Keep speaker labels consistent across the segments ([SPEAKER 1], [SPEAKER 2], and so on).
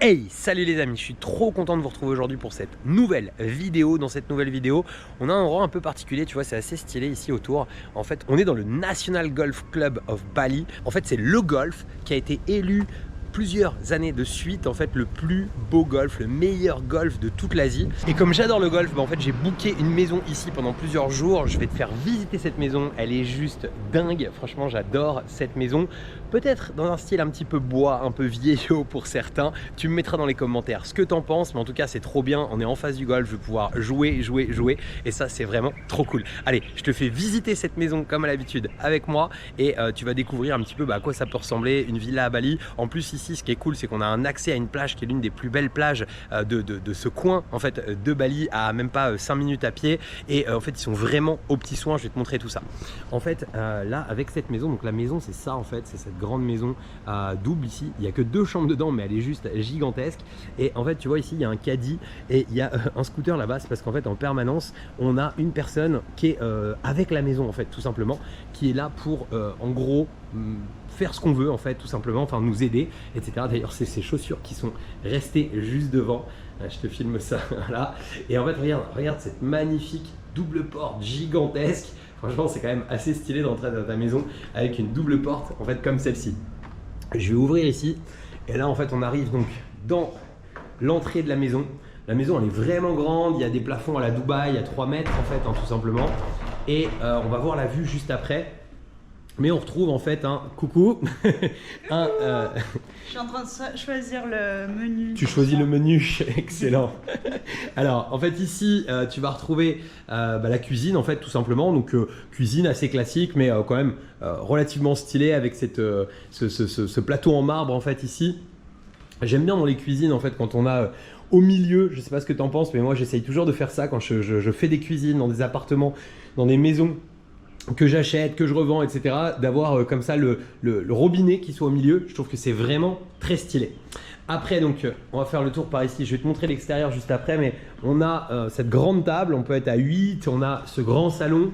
[SPEAKER 1] Hey, salut les amis, je suis trop content de vous retrouver aujourd'hui pour cette nouvelle vidéo. Dans cette nouvelle vidéo, on a un endroit un peu particulier, tu vois, c'est assez stylé ici autour. En fait, on est dans le National Golf Club of Bali. En fait, c'est le golf qui a été élu plusieurs années de suite, en fait, le plus beau golf, le meilleur golf de toute l'Asie. Et comme j'adore le golf, en fait, j'ai booké une maison ici pendant plusieurs jours. Je vais te faire visiter cette maison, elle est juste dingue. Franchement, j'adore cette maison. Peut-être dans un style un petit peu bois, un peu vieillot pour certains. Tu me mettras dans les commentaires ce que t'en penses, mais en tout cas, c'est trop bien. On est en face du golf, je vais pouvoir jouer. Et ça, c'est vraiment trop cool. Allez, je te fais visiter cette maison comme à l'habitude avec moi et tu vas découvrir un petit peu à quoi ça peut ressembler, une villa à Bali. En plus, ici, ce qui est cool, c'est qu'on a un accès à une plage qui est l'une des plus belles plages de ce coin en fait de Bali, à même pas 5 minutes à pied. Et en fait, ils sont vraiment aux petits soins. Je vais te montrer tout ça. En fait, là, avec cette maison, donc la maison, c'est ça en fait, c'est cette grande maison double ici. Il n'y a que 2 chambres dedans, mais elle est juste gigantesque. Et en fait, tu vois ici, il y a un caddie et il y a un scooter là-bas. C'est parce qu'en fait, en permanence, on a une personne qui est avec la maison en fait, tout simplement, qui est là pour en gros faire ce qu'on veut en fait, tout simplement, enfin nous aider, etc. D'ailleurs, c'est ces chaussures qui sont restées juste devant. Je te filme ça, voilà. Et en fait, regarde cette magnifique double porte gigantesque. Franchement, c'est quand même assez stylé d'entrer dans ta maison avec une double porte, en fait, comme celle-ci. Je vais ouvrir ici, et là, en fait, on arrive donc dans l'entrée de la maison. La maison, elle est vraiment grande, il y a des plafonds à la Dubaï, à 3 mètres, en fait, tout simplement. Et on va voir la vue juste après. Mais on retrouve en fait un coucou. Je
[SPEAKER 2] suis en train de choisir le menu.
[SPEAKER 1] Tu choisis le menu, excellent. Alors en fait ici tu vas retrouver la cuisine en fait, tout simplement. Donc cuisine assez classique, mais quand même relativement stylée avec ce plateau en marbre en fait ici. J'aime bien dans les cuisines en fait quand on a au milieu, je sais pas ce que tu en penses, mais moi j'essaye toujours de faire ça quand je fais des cuisines dans des appartements, dans des maisons que j'achète, que je revends, etc. D'avoir comme ça le robinet qui soit au milieu. Je trouve que c'est vraiment très stylé. Après donc on va faire le tour par ici. Je vais te montrer l'extérieur juste après, mais on a cette grande table, on peut être à 8. On a ce grand salon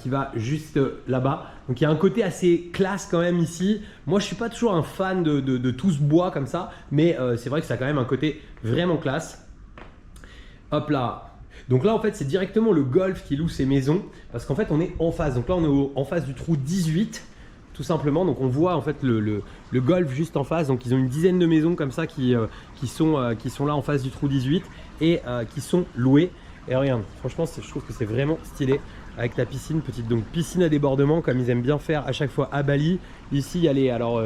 [SPEAKER 1] qui va juste là-bas. Donc il y a un côté assez classe quand même ici. Moi je suis pas toujours un fan de tout ce bois comme ça, mais c'est vrai que ça a quand même un côté vraiment classe. Hop là. Donc là en fait c'est directement le golf qui loue ces maisons, parce qu'en fait on est en face. Donc là on est en face du trou 18 tout simplement. Donc on voit en fait le golf juste en face. Donc ils ont une dizaine de maisons comme ça qui sont là en face du trou 18 et qui sont louées. Et regarde, franchement je trouve que c'est vraiment stylé avec ta piscine, petite donc piscine à débordement comme ils aiment bien faire à chaque fois à Bali. Ici il y a les, alors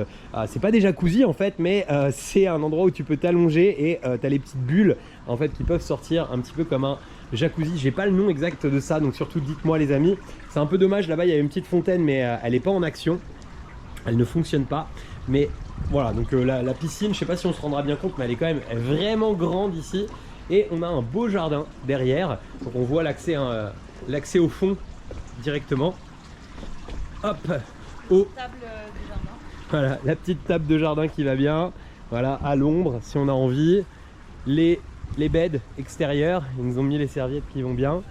[SPEAKER 1] c'est pas des jacuzzi en fait, mais c'est un endroit où tu peux t'allonger et tu as les petites bulles en fait qui peuvent sortir un petit peu comme un jacuzzi. J'ai pas le nom exact de ça, donc surtout dites-moi les amis. C'est un peu dommage, là-bas il y a une petite fontaine, mais elle n'est pas en action, elle ne fonctionne pas. Mais voilà, donc la piscine, je sais pas si on se rendra bien compte, mais elle est quand même vraiment grande ici. Et on a un beau jardin derrière, donc on voit l'accès l'accès au fond directement. Hop,
[SPEAKER 2] Table de jardin.
[SPEAKER 1] Voilà, la petite table de jardin qui va bien. Voilà, à l'ombre si on a envie. Les beds extérieurs, ils nous ont mis les serviettes qui vont bien.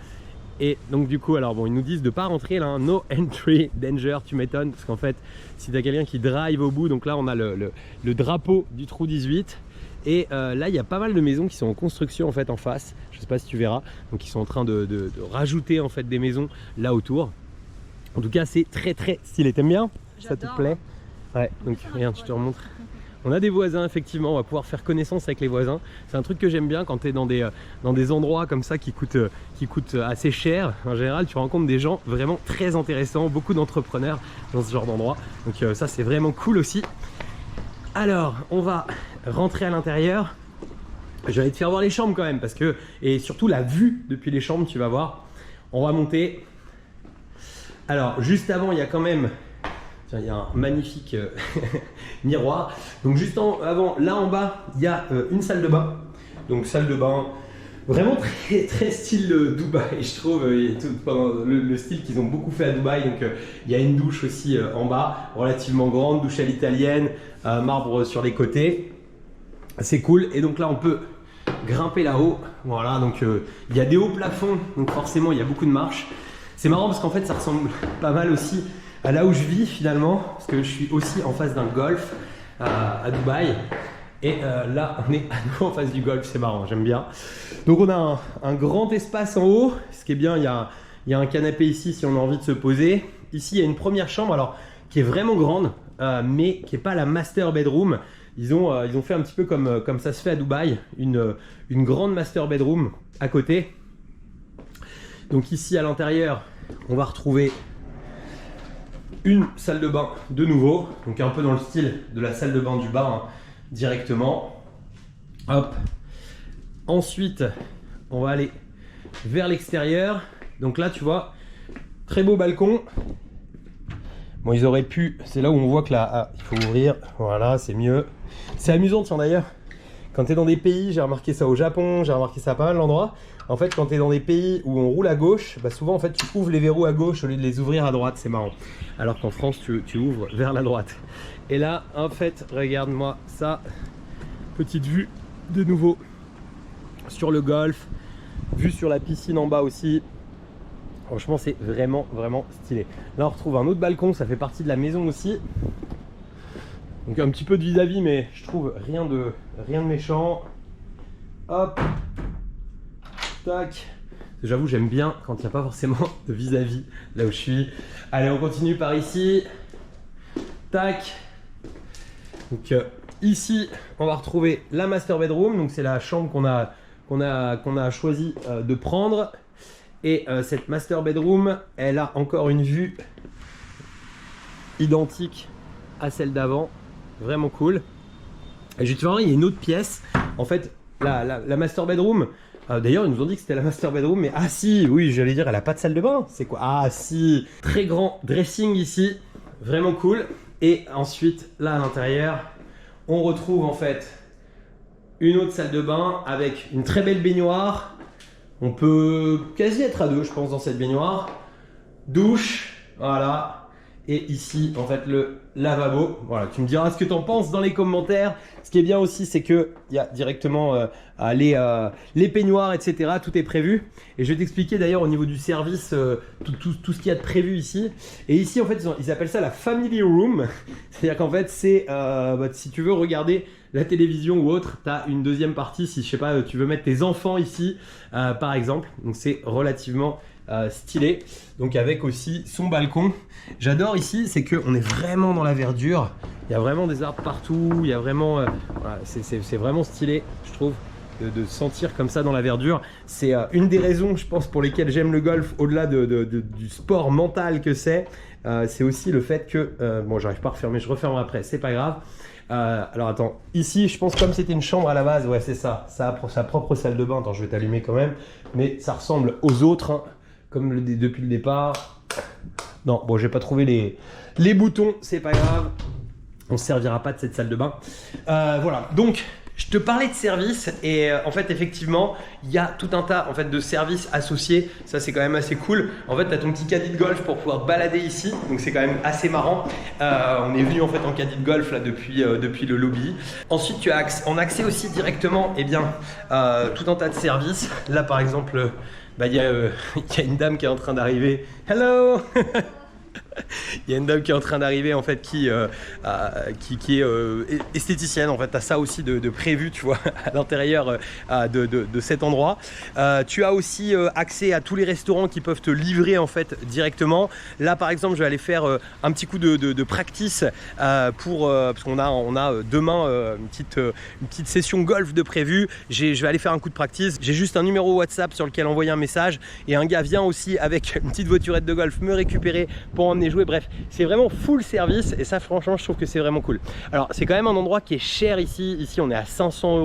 [SPEAKER 1] Et donc du coup, alors bon, ils nous disent de pas rentrer là, hein, no entry danger, tu m'étonnes, parce qu'en fait, si tu as quelqu'un qui drive au bout, donc là on a le drapeau du trou 18. Et là il y a pas mal de maisons qui sont en construction en fait en face, je sais pas si tu verras, donc ils sont en train de rajouter en fait des maisons là autour. En tout cas c'est très stylé, t'aimes bien? Ça te plaît? Ouais, donc regarde, je te remontre. On a des voisins effectivement, on va pouvoir faire connaissance avec les voisins. C'est un truc que j'aime bien quand tu es dans des endroits comme ça qui coûtent assez cher. En général tu rencontres des gens vraiment très intéressants, beaucoup d'entrepreneurs dans ce genre d'endroit. Donc ça c'est vraiment cool aussi. Alors on va rentrer à l'intérieur. Je vais te faire voir les chambres quand même, parce que, et surtout la vue depuis les chambres, tu vas voir. On va monter. Alors juste avant il y a quand même, tiens, il y a un magnifique miroir. Donc juste avant, là en bas, il y a une salle de bain. Donc salle de bain vraiment très style Dubaï, je trouve, le style qu'ils ont beaucoup fait à Dubaï. Donc il y a une douche aussi en bas, relativement grande, douche à l'italienne, marbre sur les côtés. C'est cool. Et donc là on peut grimper là-haut. Voilà, donc il y a des hauts plafonds, donc forcément il y a beaucoup de marches. C'est marrant parce qu'en fait ça ressemble pas mal aussi à là où je vis finalement, parce que je suis aussi en face d'un golf à Dubaï. Et là, on est à nouveau en face du golf, c'est marrant, j'aime bien. Donc on a un grand espace en haut. Ce qui est bien, il y a un canapé ici si on a envie de se poser. Ici, il y a une première chambre alors, qui est vraiment grande, mais qui n'est pas la master bedroom. Ils ont fait un petit peu comme ça se fait à Dubaï, une grande master bedroom à côté. Donc ici, à l'intérieur, on va retrouver une salle de bain de nouveau, donc un peu dans le style de la salle de bain du bas, hein, directement. Hop. Ensuite, on va aller vers l'extérieur. Donc là, tu vois, très beau balcon. Bon, ils auraient pu, c'est là où on voit que là, il faut ouvrir, voilà, c'est mieux. C'est amusant, tiens, d'ailleurs, quand tu es dans des pays, j'ai remarqué ça au Japon, j'ai remarqué ça à pas mal d'endroits. En fait, quand tu es dans des pays où on roule à gauche, bah souvent, en fait, tu ouvres les verrous à gauche au lieu de les ouvrir à droite, c'est marrant. Alors qu'en France, tu ouvres vers la droite. Et là, en fait, regarde-moi ça, petite vue de nouveau sur le golf, vue sur la piscine en bas aussi. Franchement, c'est vraiment, vraiment stylé. Là, on retrouve un autre balcon, ça fait partie de la maison aussi. Donc un petit peu de vis-à-vis, mais je trouve rien de méchant. Hop. Tac. J'avoue, j'aime bien quand il n'y a pas forcément de vis-à-vis là où je suis. Allez, on continue par ici. Tac. Donc ici, on va retrouver la master bedroom. Donc c'est la chambre qu'on a choisi de prendre. Et cette master bedroom, elle a encore une vue identique à celle d'avant. Vraiment cool. Et justement, il y a une autre pièce. En fait, la master bedroom, d'ailleurs, ils nous ont dit que c'était la master bedroom, mais ah si, oui, j'allais dire, elle a pas de salle de bain. C'est quoi? Ah si, très grand dressing ici. Vraiment cool. Et ensuite, là à l'intérieur, on retrouve en fait une autre salle de bain avec une très belle baignoire. On peut quasi être à deux, je pense, dans cette baignoire. Douche, voilà. Et ici, en fait, le lavabo. Voilà, tu me diras ce que tu en penses dans les commentaires. Ce qui est bien aussi, c'est qu'il y a directement les peignoirs, etc. Tout est prévu. Et je vais t'expliquer d'ailleurs au niveau du service tout ce qu'il y a de prévu ici. Et ici, en fait, ils appellent ça la family room. C'est-à-dire qu'en fait, c'est si tu veux regarder la télévision ou autre, tu as une deuxième partie. Si je sais pas, tu veux mettre tes enfants ici, par exemple. Donc c'est relativement stylé. Donc avec aussi son balcon. J'adore ici, c'est qu'on est vraiment dans la verdure. Il y a vraiment des arbres partout. Il y a vraiment, voilà, c'est vraiment stylé, je trouve, de sentir comme ça dans la verdure. C'est une des raisons, je pense, pour lesquelles j'aime le golf, au-delà du sport mental que c'est. C'est aussi le fait que, bon, j'arrive pas à refermer, je referme après, c'est pas grave. Alors attends, ici je pense comme c'était une chambre à la base, ouais c'est ça, ça a sa propre salle de bain, attends je vais t'allumer quand même, mais ça ressemble aux autres, hein, comme depuis le départ. Non, bon j'ai pas trouvé les boutons, c'est pas grave, on se servira pas de cette salle de bain. Voilà, donc je te parlais de services et en fait effectivement il y a tout un tas en fait de services associés, ça c'est quand même assez cool. En fait tu as ton petit caddie de golf pour pouvoir te balader ici, donc c'est quand même assez marrant. On est venu en fait en caddie de golf là depuis le lobby. Ensuite tu as en accès aussi directement tout un tas de services. Là par exemple il y a une dame qui est en train d'arriver. Hello. Il y a une dame qui est en train d'arriver en fait qui est esthéticienne. En fait, tu as ça aussi de prévu, tu vois, à l'intérieur de cet endroit. Tu as aussi accès à tous les restaurants qui peuvent te livrer en fait directement. Là, par exemple, je vais aller faire un petit coup de practice parce qu'on a demain une petite session golf de prévu. Je vais aller faire un coup de practice. J'ai juste un numéro WhatsApp sur lequel envoyer un message et un gars vient aussi avec une petite voiturette de golf me récupérer pour emmener jouer. Bref, c'est vraiment full service et ça franchement je trouve que c'est vraiment cool. Alors c'est quand même un endroit qui est cher ici on est à 500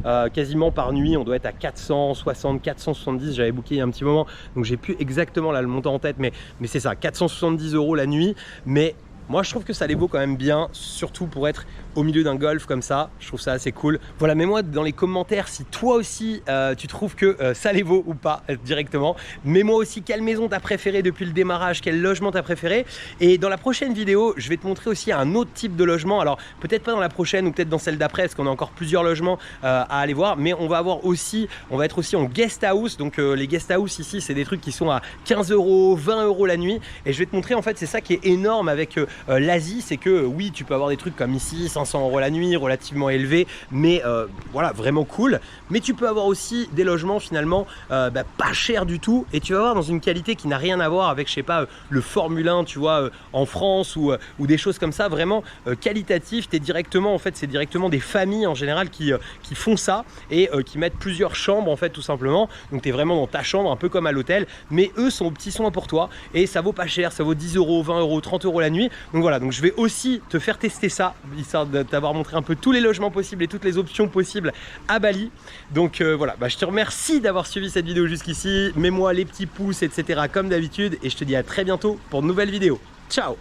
[SPEAKER 1] € quasiment par nuit, on doit être à 460 470, j'avais booké il y a un petit moment donc j'ai plus exactement là le montant en tête mais c'est ça, 470 € la nuit, mais moi je trouve que ça les vaut quand même bien, surtout pour être au milieu d'un golf comme ça, je trouve ça assez cool. Voilà, mets-moi dans les commentaires si toi aussi tu trouves que ça les vaut ou pas directement. Mets-moi aussi quelle maison t'as préférée depuis le démarrage, quel logement t'as préféré. Et dans la prochaine vidéo, je vais te montrer aussi un autre type de logement. Alors peut-être pas dans la prochaine ou peut-être dans celle d'après, parce qu'on a encore plusieurs logements à aller voir. Mais on va être aussi en guest house. Donc les guest house ici, c'est des trucs qui sont à 15 €, 20 € la nuit. Et je vais te montrer en fait, c'est ça qui est énorme avec l'Asie, c'est que oui, tu peux avoir des trucs comme ici, 500 € la nuit, relativement élevé, mais voilà, vraiment cool. Mais tu peux avoir aussi des logements finalement pas chers du tout, et tu vas avoir dans une qualité qui n'a rien à voir avec, je sais pas, le Formule 1, tu vois, en France ou des choses comme ça, vraiment qualitatif. T'es directement, en fait, c'est directement des familles en général qui font ça et qui mettent plusieurs chambres en fait, tout simplement. Donc tu es vraiment dans ta chambre, un peu comme à l'hôtel, mais eux sont aux petits soins pour toi et ça vaut pas cher, ça vaut 10 €, 20 €, 30 € la nuit. Donc voilà, donc je vais aussi te faire tester ça, histoire de t'avoir montré un peu tous les logements possibles et toutes les options possibles à Bali. Donc voilà, je te remercie d'avoir suivi cette vidéo jusqu'ici. Mets-moi les petits pouces, etc. comme d'habitude, et je te dis à très bientôt pour de nouvelles vidéos. Ciao!